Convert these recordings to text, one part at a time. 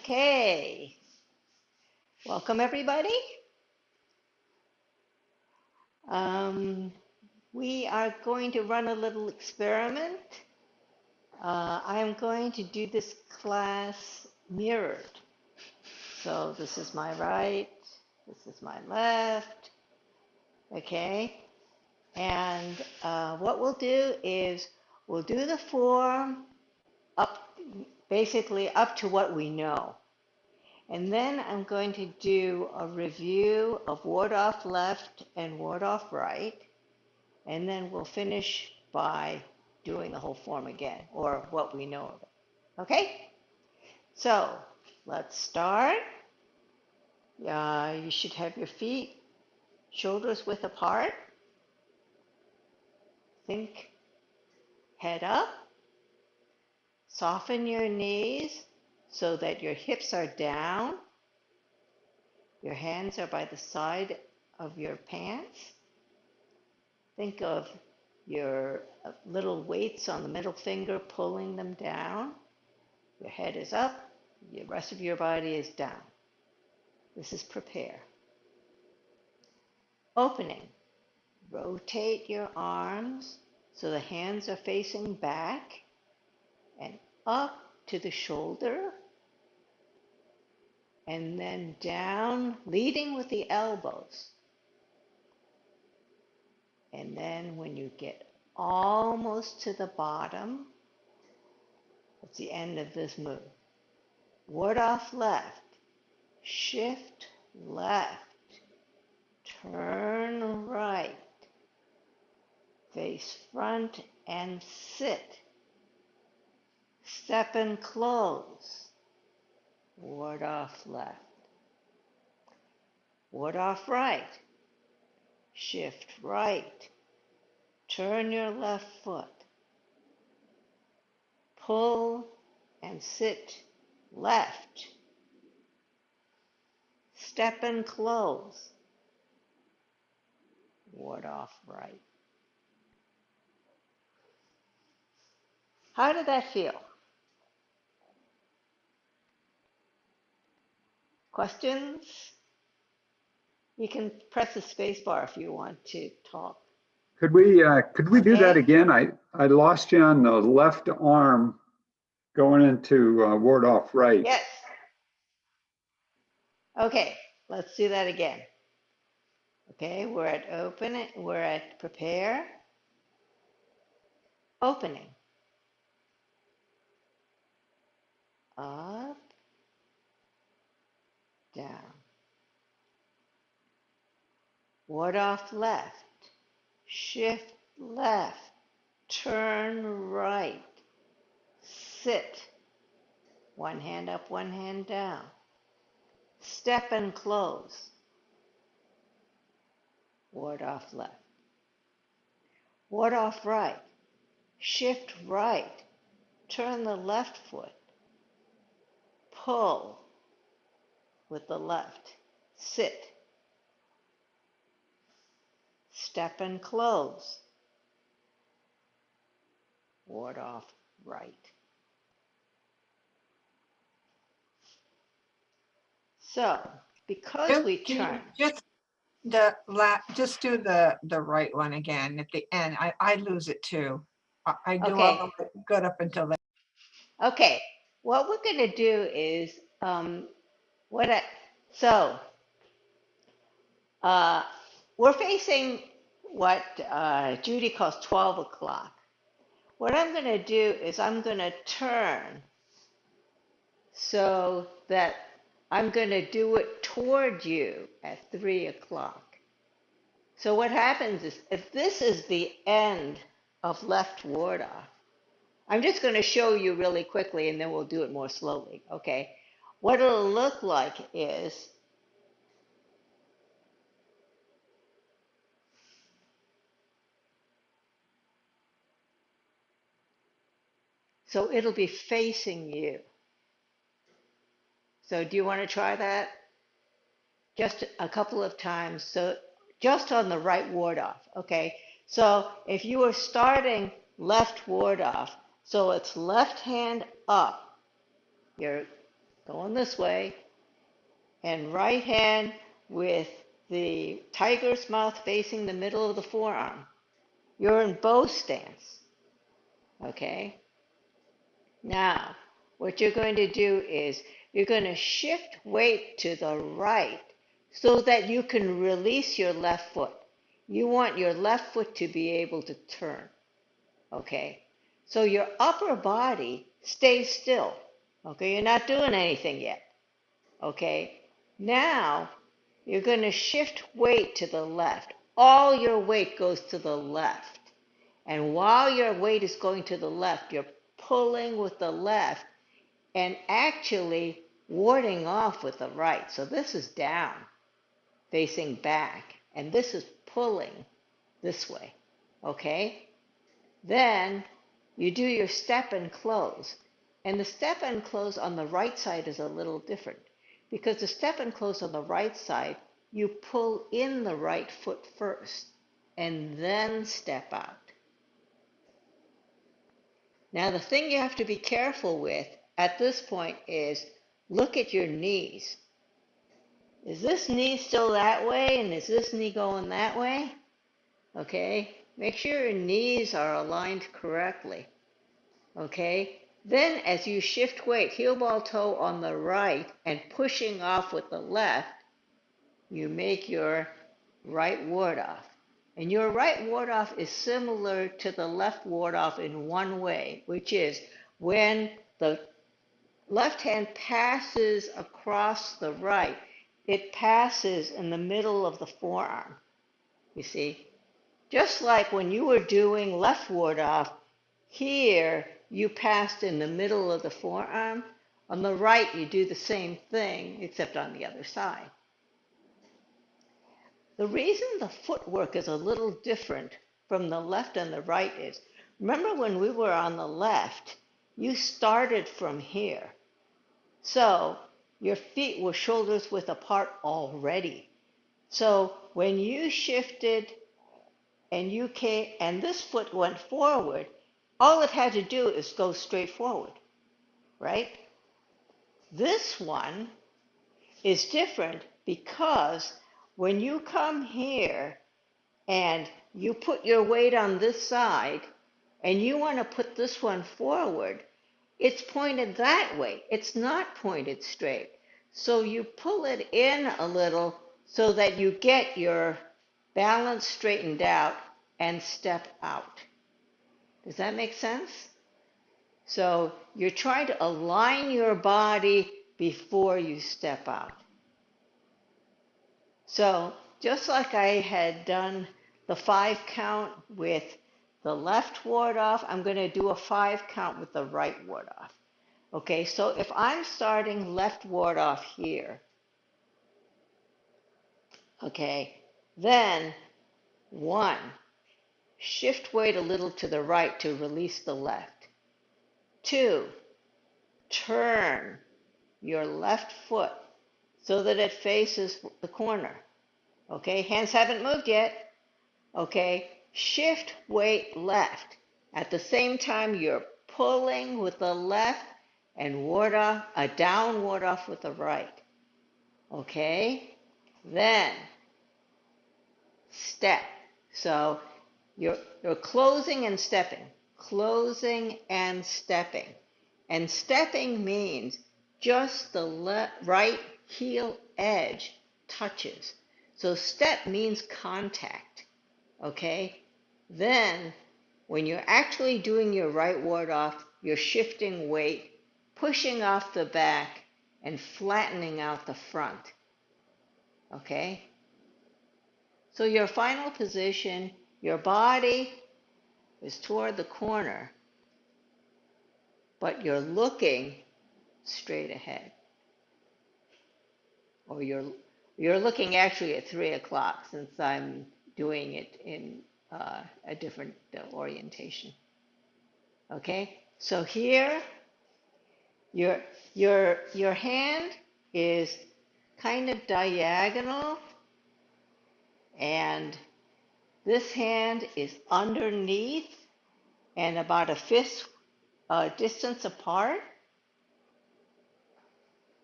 Okay, welcome everybody. We are going to run a little experiment. I am going to do this class mirrored. So this is my right, this is my left, okay? And what we'll do is we'll do the form up, basically up to what we know. And then I'm going to do a review of ward off left and ward off right. And then we'll finish by doing the whole form again, or what we know of it. Okay? So let's start. You should have your feet shoulders width apart. Think head up. Soften your knees so that your hips are down. Your hands are by the side of your pants. Think of your little weights on the middle finger, pulling them down. Your head is up, the rest of your body is down. This is prepare. Opening. Rotate your arms so the hands are facing back and up to the shoulder, and then down, leading with the elbows. And then when you get almost to the bottom, that's the end of this move. Ward off left, shift left, turn right, face front and sit. Step and close. Ward off left. Ward off right. Shift right. Turn your left foot. Pull and sit left. Step and close. Ward off right. How did that feel? Questions? You can press the space bar if you want to talk. Could we do that Okay. again? I lost you on the left arm going into ward off right. Yes. Okay, let's do that again. Okay, we're at open, we're at prepare. Opening. Up, down. Ward off left. Shift left. Turn right. Sit. One hand up, one hand down. Step and close. Ward off left. Ward off right. Shift right. Turn the left foot. Pull with the left. Sit. Step and close. Ward off right. So, because we turn. Just do the right one again at the end. I lose it too. I do Okay. all the good up until that. Okay, what we're going to do is, we're facing what Judy calls 12 o'clock. What I'm going to do is I'm going to turn so that I'm going to do it toward you at 3 o'clock. So what happens is, if this is the end of left ward off, I'm just going to show you really quickly and then we'll do it more slowly, okay? What it'll look like is, so it'll be facing you. So do you want to try that? Just a couple of times, so just on the right ward off, okay? So if you were starting left ward off, so it's left hand up, your going this way, and right hand with the tiger's mouth facing the middle of the forearm. You're in bow stance, okay? Now, what you're going to do is you're going to shift weight to the right so that you can release your left foot. You want your left foot to be able to turn, okay? So your upper body stays still, okay? You're not doing anything yet, okay? Now, you're going to shift weight to the left. All your weight goes to the left. And while your weight is going to the left, you're pulling with the left and actually warding off with the right. So this is down, facing back, and this is pulling this way, okay? Then you do your step and close. And the step and close on the right side is a little different because the step and close on the right side, you pull in the right foot first and then step out. Now, the thing you have to be careful with at this point is look at your knees. Is this knee still that way and is this knee going that way? Okay, make sure your knees are aligned correctly. Okay, then as you shift weight, heel ball toe on the right and pushing off with the left, you make your right ward off. And your right ward off is similar to the left ward off in one way, which is when the left hand passes across the right, it passes in the middle of the forearm. You see, just like when you were doing left ward off, here you passed in the middle of the forearm. On the right, you do the same thing, except on the other side. The reason the footwork is a little different from the left and the right is, remember when we were on the left, you started from here. So your feet were shoulders width apart already. So when you shifted and you came, and this foot went forward, all it had to do is go straight forward, right? This one is different because when you come here and you put your weight on this side and you want to put this one forward, it's pointed that way. It's not pointed straight. So you pull it in a little so that you get your balance straightened out and step out. Does that make sense? So you're trying to align your body before you step out. So just like I had done the 5 count with the left ward off, I'm going to do a 5 count with the right ward off. Okay, so if I'm starting left ward off here, okay, then 1, shift weight a little to the right to release the left. 2, turn your left foot so that it faces the corner. Okay, hands haven't moved yet. Okay, shift weight left. At the same time, you're pulling with the left and ward off, a down ward off with the right. Okay, then step. So you're closing and stepping, closing and stepping. And stepping means just the right heel edge touches. So step means contact, okay? Then when you're actually doing your right ward off, you're shifting weight, pushing off the back, and flattening out the front, okay? So your final position, your body is toward the corner, but you're looking straight ahead. Or you're looking actually at 3 o'clock since I'm doing it in a different orientation. Okay, so here your hand is kind of diagonal, and this hand is underneath and about a fifth distance apart.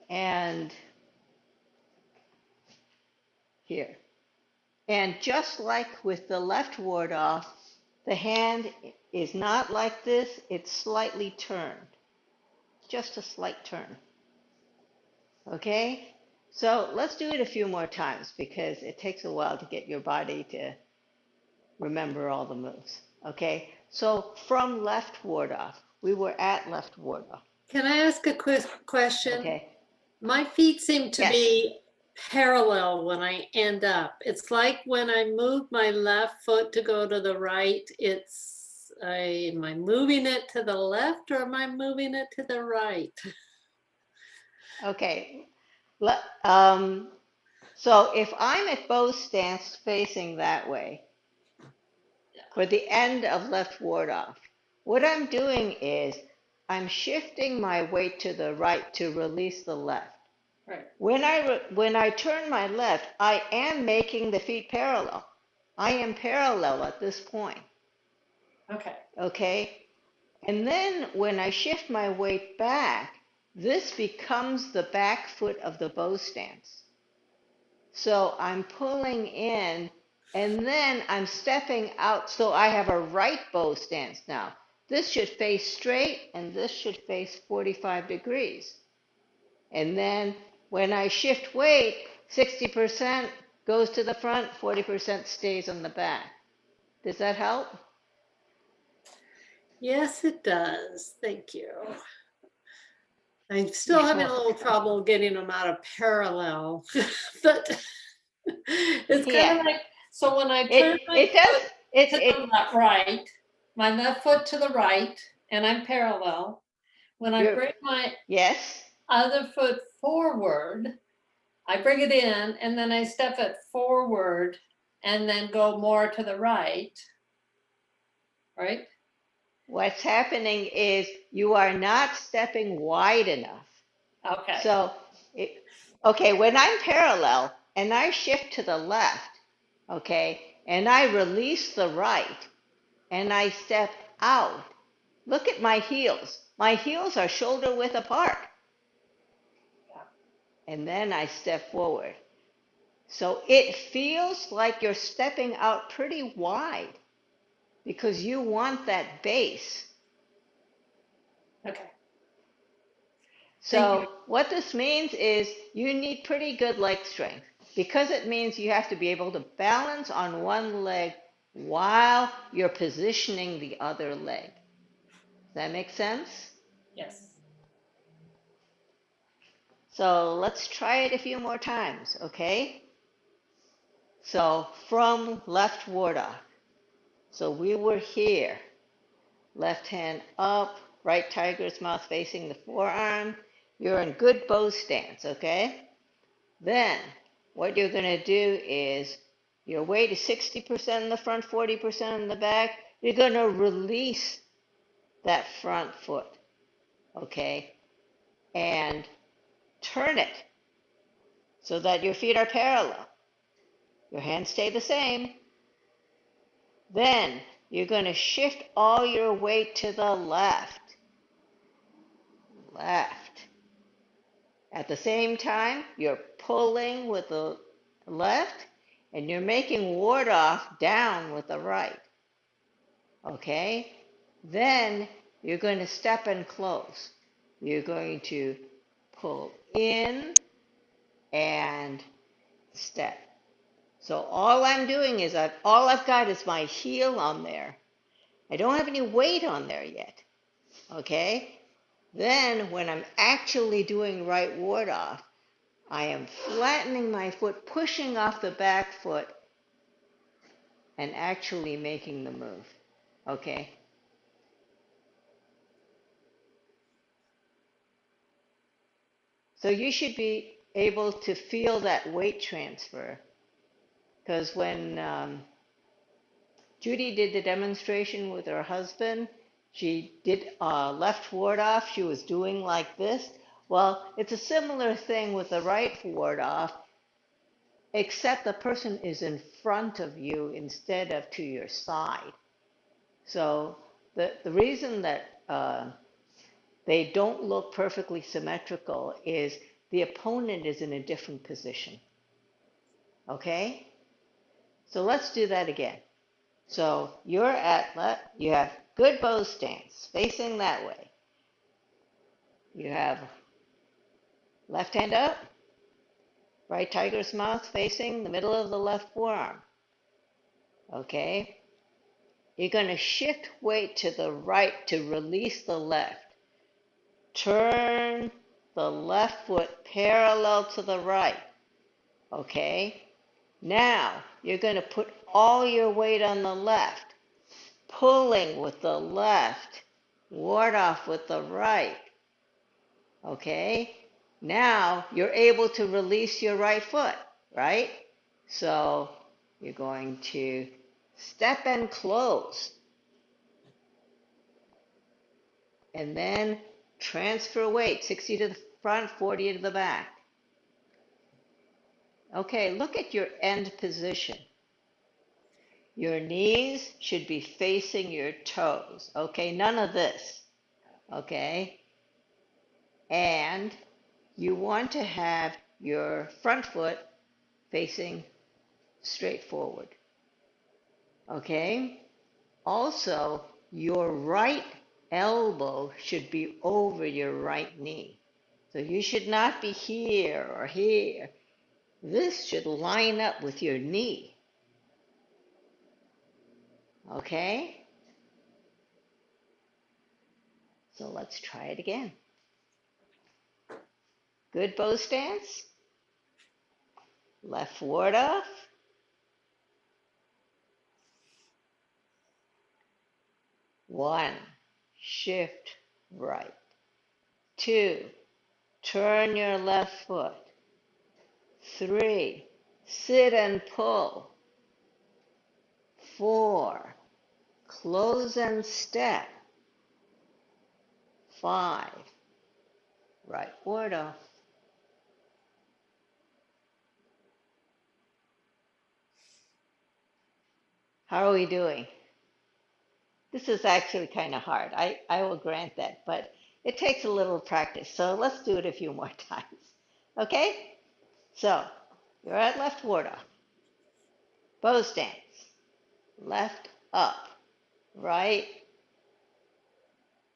and here. And just like with the left ward off, the hand is not like this, it's slightly turned, just a slight turn. Okay? So let's do it a few more times because it takes a while to get your body to remember all the moves. Okay? So from left ward off, we were at left ward off. Can I ask a quick question? Okay? My feet seem to Yes. be parallel when I end up. It's like when I move my left foot to go to the right, am I moving it to the left or am I moving it to the right? Okay. So if I'm at bow stance facing that way, for the end of left ward off, what I'm doing is I'm shifting my weight to the right to release the left. Right. When I turn my left, I am making the feet parallel. I am parallel at this point. Okay. Okay? And then when I shift my weight back, this becomes the back foot of the bow stance. So I'm pulling in and then I'm stepping out. So I have a right bow stance now. This should face straight and this should face 45 degrees. And then when I shift weight, 60% goes to the front, 40% stays on the back. Does that help? Yes, it does. Thank you. I'm still You're having a little welcome. trouble getting them out of parallel, but it's kind Yeah. of like, so when I turn my It does, foot it, to it, the right, my left foot to the right, and I'm parallel. When I you're, bring my yes, other foot forward, I bring it in and then I step it forward and then go more to the right, right? what's happening is you are not stepping wide enough. Okay. So, okay, when I'm parallel and I shift to the left, okay, and I release the right and I step out, look at my heels. My heels are shoulder width apart. And then I step forward. So it feels like you're stepping out pretty wide because you want that base. Okay. Thank you. So what this means is you need pretty good leg strength because it means you have to be able to balance on one leg while you're positioning the other leg. Does that make sense? Yes. So let's try it a few more times, okay? So from left ward off. So we were here. Left hand up, right tiger's mouth facing the forearm. You're in good bow stance, okay? Then what you're going to do is your weight is 60% in the front, 40% in the back. You're going to release that front foot, okay? And turn it so that your feet are parallel. Your hands stay the same. Then you're going to shift all your weight to the left. Left. At the same time, you're pulling with the left and you're making ward off down with the right. Okay? Then you're going to step in close. You're going to pull in and step. So all I'm doing is all I've got is my heel on there. I don't have any weight on there yet. Okay? Then when I'm actually doing right ward off, I am flattening my foot, pushing off the back foot, and actually making the move. Okay? So you should be able to feel that weight transfer. Because when Judy did the demonstration with her husband, she did left ward off. She was doing like this. Well, it's a similar thing with the right ward off, except the person is in front of you instead of to your side. So the reason that they don't look perfectly symmetrical is the opponent is in a different position. Okay? So let's do that again. So you have good bow stance, facing that way. You have left hand up, right tiger's mouth facing the middle of the left forearm. Okay? You're going to shift weight to the right to release the left. Turn the left foot parallel to the right. Okay? Now you're going to put all your weight on the left, pulling with the left, ward off with the right. Okay? Now you're able to release your right foot, right? So you're going to step and close. And then transfer weight, 60 to the front, 40 to the back. Okay, look at your end position. Your knees should be facing your toes. Okay, none of this. Okay? And you want to have your front foot facing straight forward. Okay? Also, your right elbow should be over your right knee. So you should not be here or here. This should line up with your knee. Okay? So let's try it again. Good bow stance. Left ward off. 1, shift right. 2, turn your left foot. 3, sit and pull. 4, close and step. 5, right ward off. How are we doing? This is actually kind of hard. I will grant that, but it takes a little practice. So let's do it a few more times. Okay? So you're at left ward off. Bow stance. Left up. Right.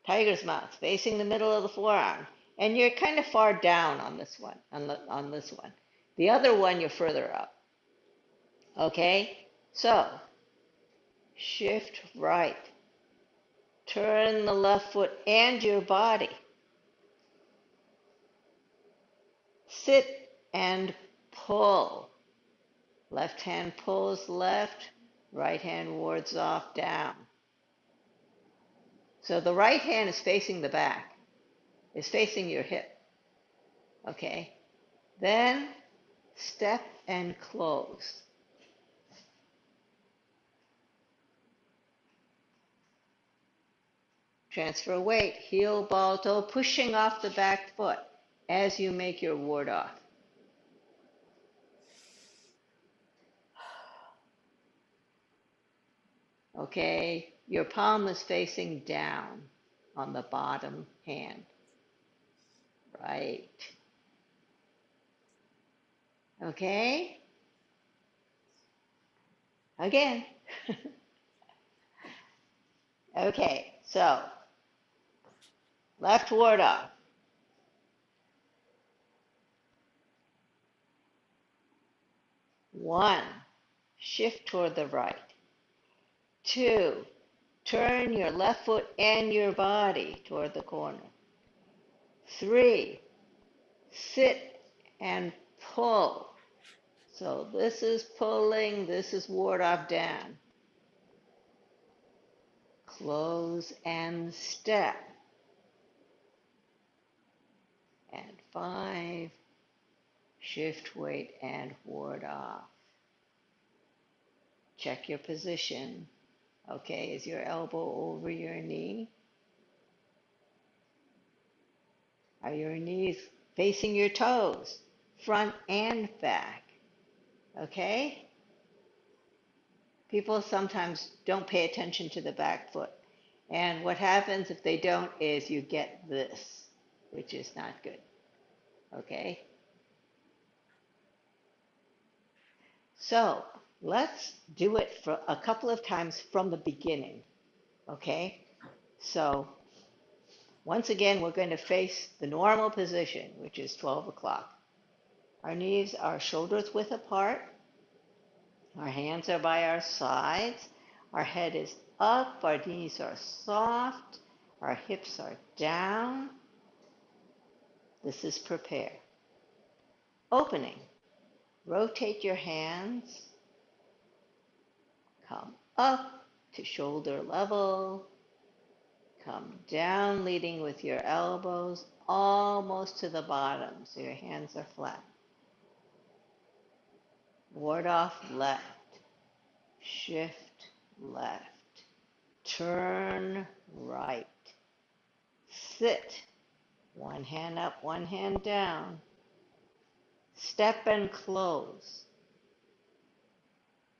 Tiger's mouth facing the middle of the forearm. And you're kind of far down on this one. On this one. The other one you're further up. Okay? So shift right. Turn the left foot and your body. Sit and pull. Left hand pulls left, right hand wards off down. So the right hand is facing the back, is facing your hip. Okay? Then step and close. Transfer weight, heel, ball, toe, pushing off the back foot as you make your ward off. Okay, your palm is facing down on the bottom hand. Right. Okay? Again. Okay, so left ward off. 1, shift toward the right. 2, turn your left foot and your body toward the corner. 3, sit and pull. So this is pulling, this is ward off down. Close and step. And 5, shift weight and ward off. Check your position. Okay, is your elbow over your knee? Are your knees facing your toes, front and back? Okay? People sometimes don't pay attention to the back foot. And what happens if they don't is you get this, which is not good. Okay? So let's do it for a couple of times from the beginning. Okay? So once again, we're going to face the normal position, which is 12 o'clock. Our knees are shoulders width apart. Our hands are by our sides. Our head is up. Our knees are soft. Our hips are down. This is prepare. Opening. Rotate your hands. Come up to shoulder level. Come down, leading with your elbows almost to the bottom, so your hands are flat. Ward off left. Shift left. Turn right. Sit. One hand up, one hand down. Step and close.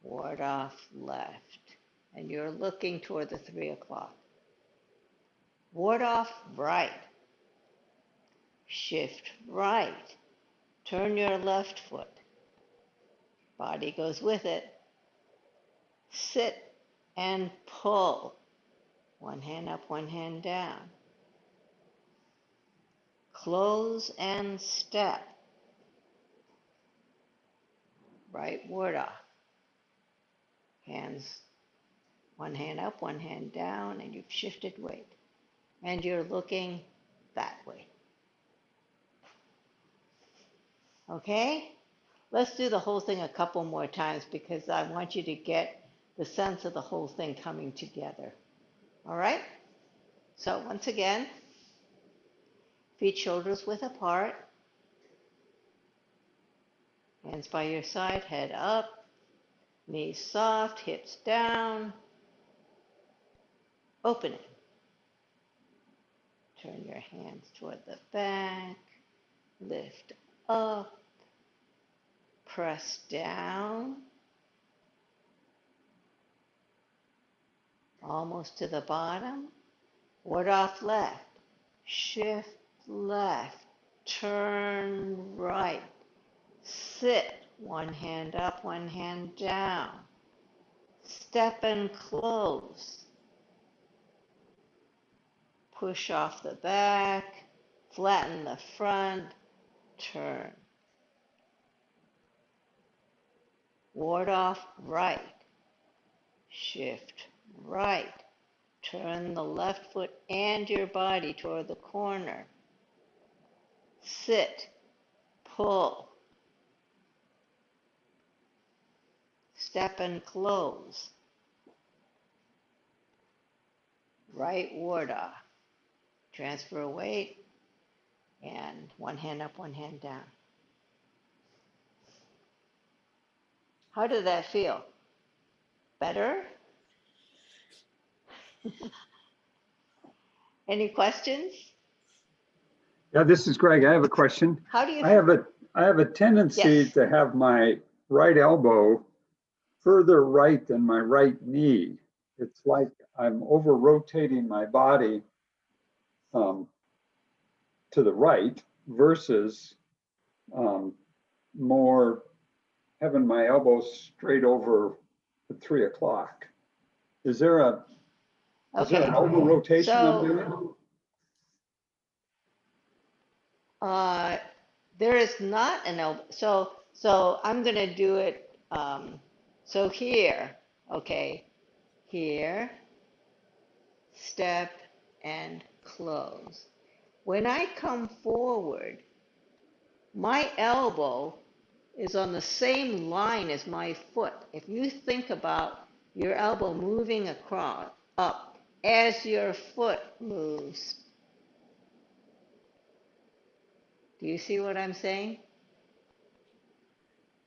Ward off left. And you're looking toward the 3 o'clock. Ward off right. Shift right. Turn your left foot. Body goes with it. Sit and pull. One hand up, one hand down. Close and step. Right ward off. Hands, one hand up, one hand down, and you've shifted weight. And you're looking that way. Okay? Let's do the whole thing a couple more times because I want you to get the sense of the whole thing coming together. All right? So once again, feet shoulders width apart. Hands by your side, head up, knees soft, hips down. Opening. Turn your hands toward the back. Lift up. Press down. Almost to the bottom. Ward off left. Shift left. Turn right. Sit. One hand up, one hand down. Step and close. Push off the back. Flatten the front. Turn. Ward off right. Shift right. Turn the left foot and your body toward the corner. Sit. Pull. Step and close. Right ward off. Transfer weight and one hand up, one hand down. How did that feel? Better? Any questions? Yeah, this is Greg. I have a question. How do you? I have a tendency Yes. to have my right elbow further right than my right knee. It's like I'm over rotating my body to the right versus more having my elbows straight over the 3 o'clock. Is there an over rotation I'm doing? There is not an elbow. So I'm going to do it. So here, okay, here, step and close. When I come forward, my elbow is on the same line as my foot. If you think about your elbow moving across, up, as your foot moves. Do you see what I'm saying?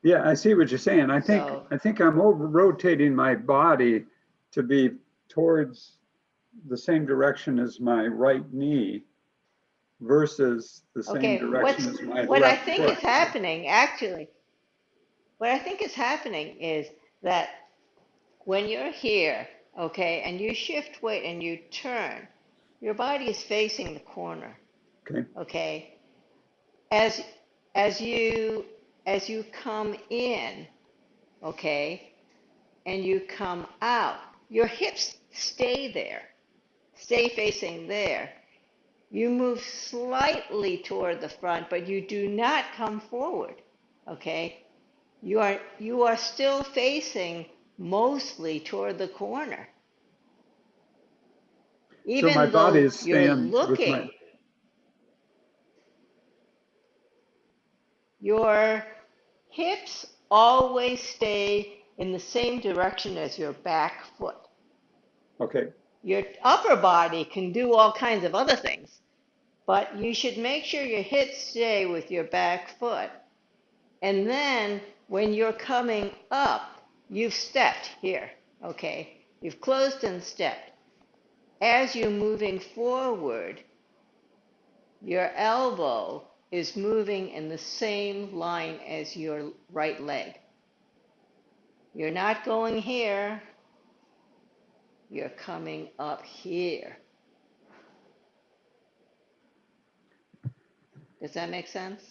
Yeah, I see what you're saying. I think I'm over rotating my body to be towards the same direction as my right knee versus the same direction as my what I left think foot. is happening, actually, what I think is happening is that when you're here, okay, and you shift weight and you turn, your body is facing the corner, Okay. okay? as as you as you come in, okay, and you come out, your hips stay there, stay facing there. You move slightly toward the front, but you do not come forward, okay? You are still facing mostly toward the corner. So my Even body though is you're staying with my, looking, your hips always stay in the same direction as your back foot. okay. Your upper body can do all kinds of other things, but you should make sure your hips stay with your back foot. And then when you're coming up, you've stepped here, okay? You've closed and stepped. As you're moving forward, your elbow is moving in the same line as your right leg. You're not going here, you're coming up here. Does that make sense?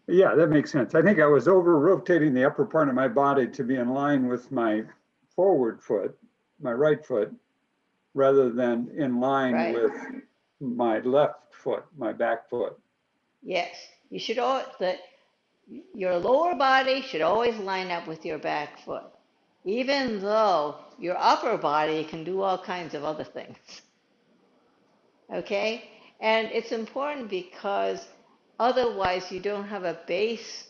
Yeah, that makes sense. I think I was over rotating the upper part of my body to be in line with my forward foot, my right foot, rather than in line Right. with my left foot, my back foot. Yes. You should your lower body should always line up with your back foot, even though your upper body can do all kinds of other things. Okay? And it's important because otherwise you don't have a base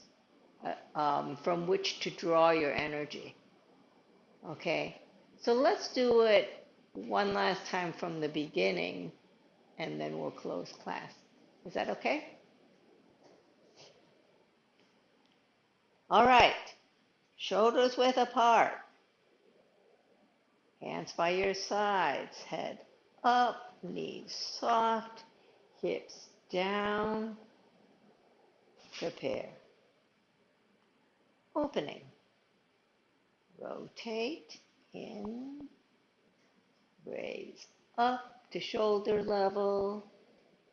from which to draw your energy. Okay? So let's do it one last time from the beginning, and then we'll close class. Is that okay? All right. Shoulders width apart. Hands by your sides. Head up. Knees soft. Hips down. Prepare. Opening. Rotate in. Raise up to shoulder level.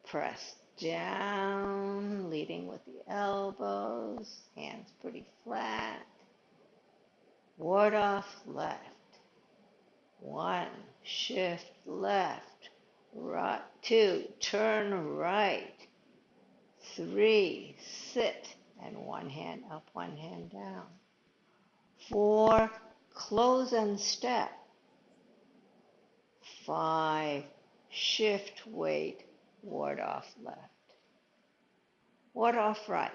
Press down, leading with the elbows. Hands pretty flat. Ward off left. 1, shift left. Right, 2, turn right. 3, sit, and one hand up, one hand down. 4, close and step. 5, shift weight, ward off left. Ward off right.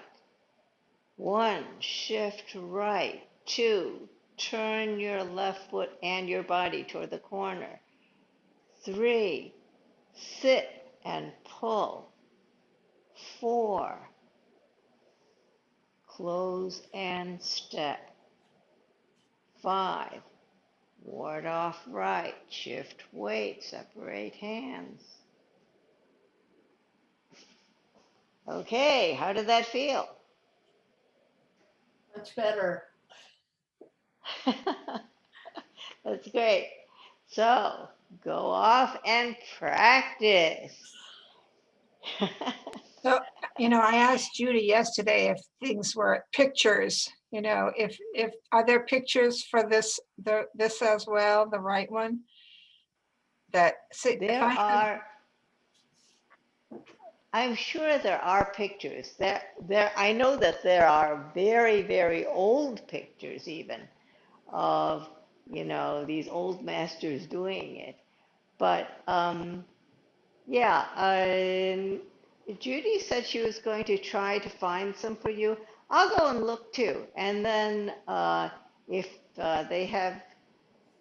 1, shift right. 2, turn your left foot and your body toward the corner. 3, sit and pull. 4, close and step. 5, ward off right, shift weight, separate hands. Okay, how did that feel? Much better. That's great. So go off and practice. So, I asked Judy yesterday if things were pictures, if are there pictures for this as well, the right one? I'm sure there are pictures. I know that there are very, very old pictures even of, these old masters doing it. But yeah, Judy said she was going to try to find some for you. I'll go and look too. And then if they have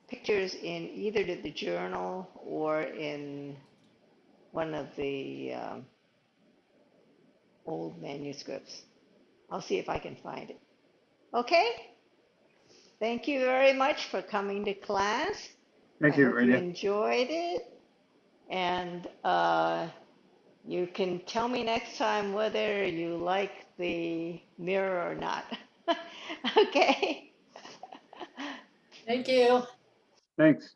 pictures in either the journal or in one of the old manuscripts, I'll see if I can find it. Okay? Thank you very much for coming to class. Thank I you, hope you Rita. enjoyed it. And you can tell me next time whether you like the mirror or not. Okay? Thank you. Thanks.